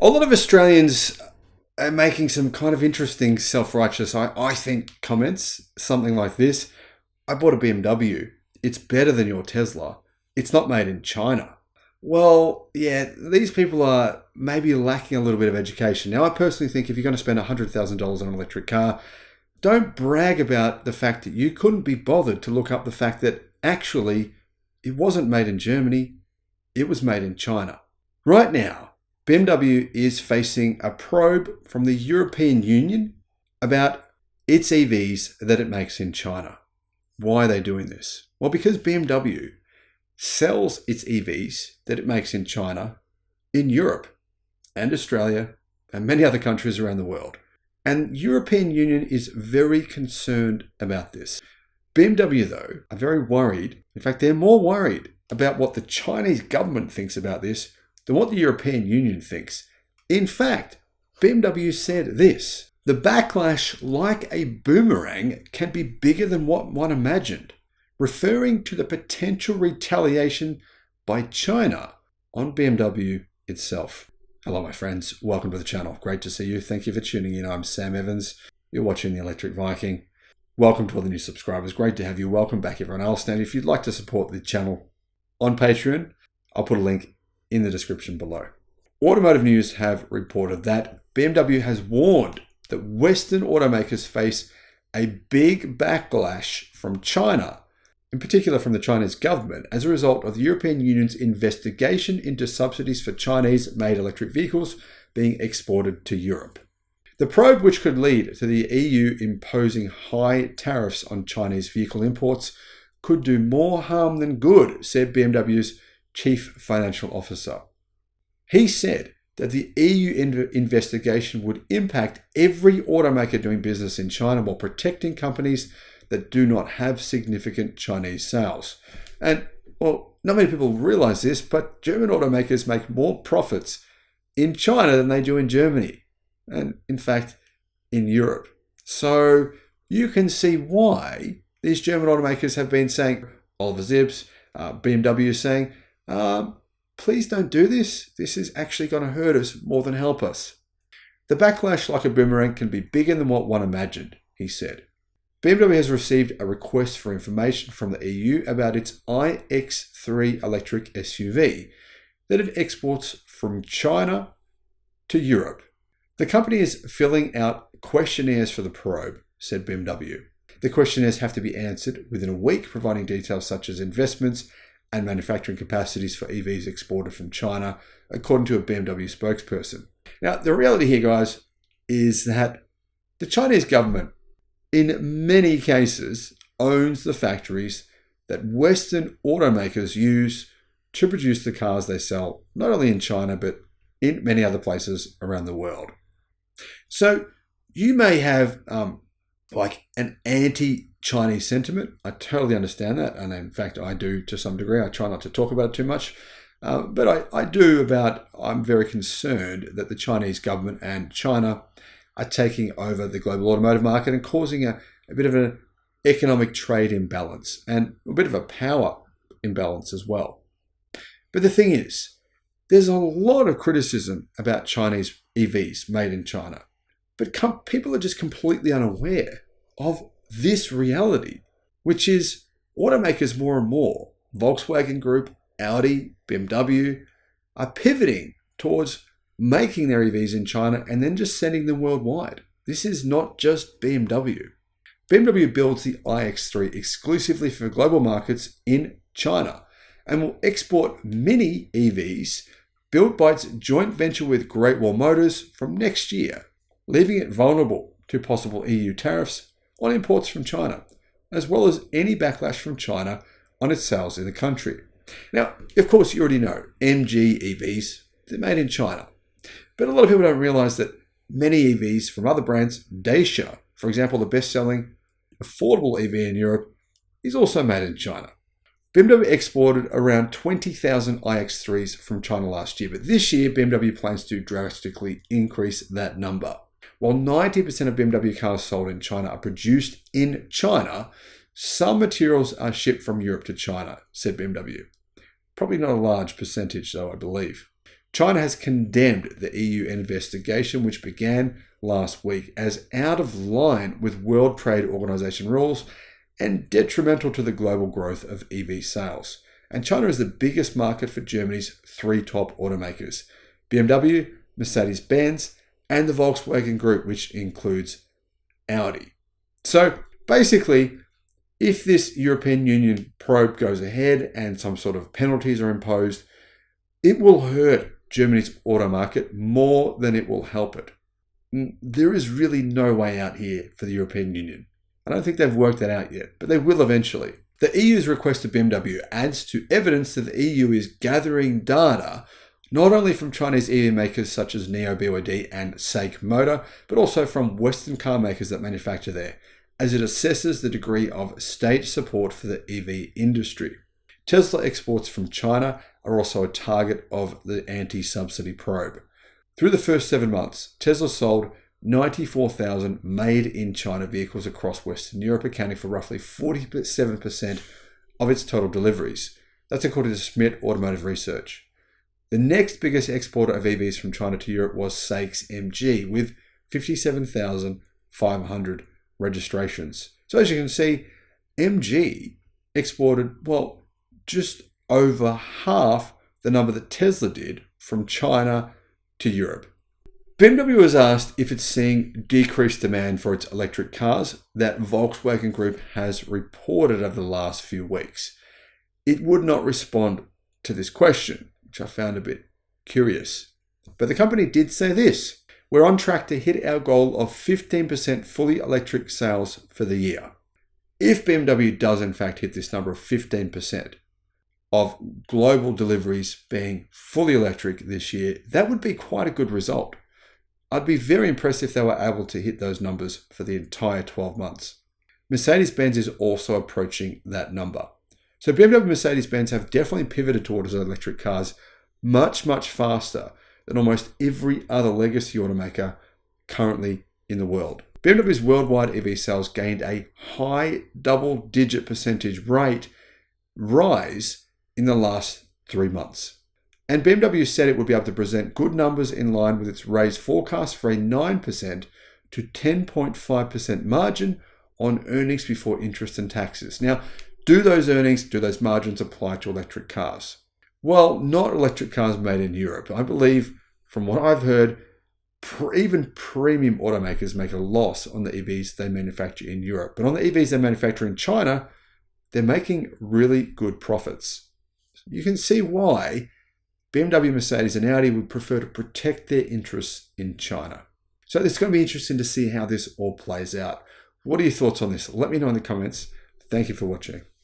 A lot of Australians are making some kind of interesting self-righteous, I think, comments. Something like this. I bought a BMW. It's better than your Tesla. It's not made in China. Well, yeah, these people are maybe lacking a little bit of education. Now, I personally think if you're going to spend $100,000 on an electric car, don't brag about the fact that you couldn't be bothered to look up the fact that actually it wasn't made in Germany, it was made in China. Right now, BMW is facing a probe from the European Union about its EVs that it makes in China. Why are they doing this? Well, because BMW sells its EVs that it makes in China in Europe and Australia and many other countries around the world. And the European Union is very concerned about this. BMW, though, are very worried. In fact, they're more worried about what the Chinese government thinks about this than what the European Union thinks. In fact, BMW said this: the backlash, like a boomerang, can be bigger than what one imagined, referring to the potential retaliation by China on BMW itself. Hello, my friends. Welcome to the channel. Great to see you. Thank you for tuning in. I'm Sam Evans. You're watching the Electric Viking. Welcome to all the new subscribers. Great to have you. Welcome back, everyone else. Now, if you'd like to support the channel on Patreon, I'll put a link in the description below. Automotive News have reported that BMW has warned that Western automakers face a big backlash from China, in particular from the Chinese government, as a result of the European Union's investigation into subsidies for Chinese-made electric vehicles being exported to Europe. The probe, which could lead to the EU imposing high tariffs on Chinese vehicle imports, could do more harm than good, said BMW's chief financial officer. He said that the EU investigation would impact every automaker doing business in China while protecting companies that do not have significant Chinese sales. And, well, not many people realize this, but German automakers make more profits in China than they do in Germany, and in fact, in Europe. So you can see why these German automakers have been saying, Oliver Zips, BMW saying, please don't do this. This is actually going to hurt us more than help us. The backlash, like a boomerang, can be bigger than what one imagined, he said. BMW has received a request for information from the EU about its iX3 electric SUV that it exports from China to Europe. The company is filling out questionnaires for the probe, said BMW. The questionnaires have to be answered within a week, providing details such as investments and manufacturing capacities for EVs exported from China, according to a BMW spokesperson. Now, the reality here, guys, is that the Chinese government, in many cases, owns the factories that Western automakers use to produce the cars they sell, not only in China, but in many other places around the world. So you may have like an anti-Chinese sentiment. I totally understand that. And in fact, I do to some degree. I try not to talk about it too much. But I'm very concerned that the Chinese government and China are taking over the global automotive market and causing a bit of an economic trade imbalance and a bit of a power imbalance as well. But the thing is, there's a lot of criticism about Chinese EVs made in China. But people are just completely unaware of this reality, which is automakers more and more, Volkswagen Group, Audi, BMW, are pivoting towards making their EVs in China and then just sending them worldwide. This is not just BMW. BMW builds the iX3 exclusively for global markets in China and will export mini EVs built by its joint venture with Great Wall Motors from next year, leaving it vulnerable to possible EU tariffs on imports from China, as well as any backlash from China on its sales in the country. Now, of course, you already know MG EVs, they're made in China. But a lot of people don't realize that many EVs from other brands, Dacia, for example, the best-selling affordable EV in Europe, is also made in China. BMW exported around 20,000 iX3s from China last year, but this year BMW plans to drastically increase that number. While 90% of BMW cars sold in China are produced in China, some materials are shipped from Europe to China, said BMW. Probably not a large percentage, though, I believe. China has condemned the EU investigation, which began last week, as out of line with World Trade Organization rules and detrimental to the global growth of EV sales. And China is the biggest market for Germany's three top automakers: BMW, Mercedes-Benz, and the Volkswagen Group, which includes Audi. So basically, if this European Union probe goes ahead and some sort of penalties are imposed, it will hurt Germany's auto market more than it will help it. There is really no way out here for the European Union. I don't think they've worked that out yet, but they will eventually. The EU's request to BMW adds to evidence that the EU is gathering data not only from Chinese EV makers such as NIO BYD and SAIC Motor, but also from Western car makers that manufacture there, as it assesses the degree of state support for the EV industry. Tesla exports from China are also a target of the anti-subsidy probe. Through the first 7 months, Tesla sold 94,000 made-in-China vehicles across Western Europe, accounting for roughly 47% of its total deliveries. That's according to Schmidt Automotive Research. The next biggest exporter of EVs from China to Europe was SAIC's MG, with 57,500 registrations. So as you can see, MG exported, just over half the number that Tesla did from China to Europe. BMW was asked if it's seeing decreased demand for its electric cars that Volkswagen Group has reported over the last few weeks. It would not respond to this question, which I found a bit curious. But the company did say this: we're on track to hit our goal of 15% fully electric sales for the year. If BMW does in fact hit this number of 15% of global deliveries being fully electric this year, that would be quite a good result. I'd be very impressed if they were able to hit those numbers for the entire 12 months. Mercedes-Benz is also approaching that number. So BMW and Mercedes-Benz have definitely pivoted towards electric cars much, much faster than almost every other legacy automaker currently in the world. BMW's worldwide EV sales gained a high double-digit percentage rate rise in the last 3 months. And BMW said it would be able to present good numbers in line with its raised forecast for a 9% to 10.5% margin on earnings before interest and taxes. Now, do those margins apply to electric cars? Well, not electric cars made in Europe. I believe, from what I've heard, even premium automakers make a loss on the EVs they manufacture in Europe. But on the EVs they manufacture in China, they're making really good profits. You can see why BMW, Mercedes, and Audi would prefer to protect their interests in China. So it's going to be interesting to see how this all plays out. What are your thoughts on this? Let me know in the comments. Thank you for watching.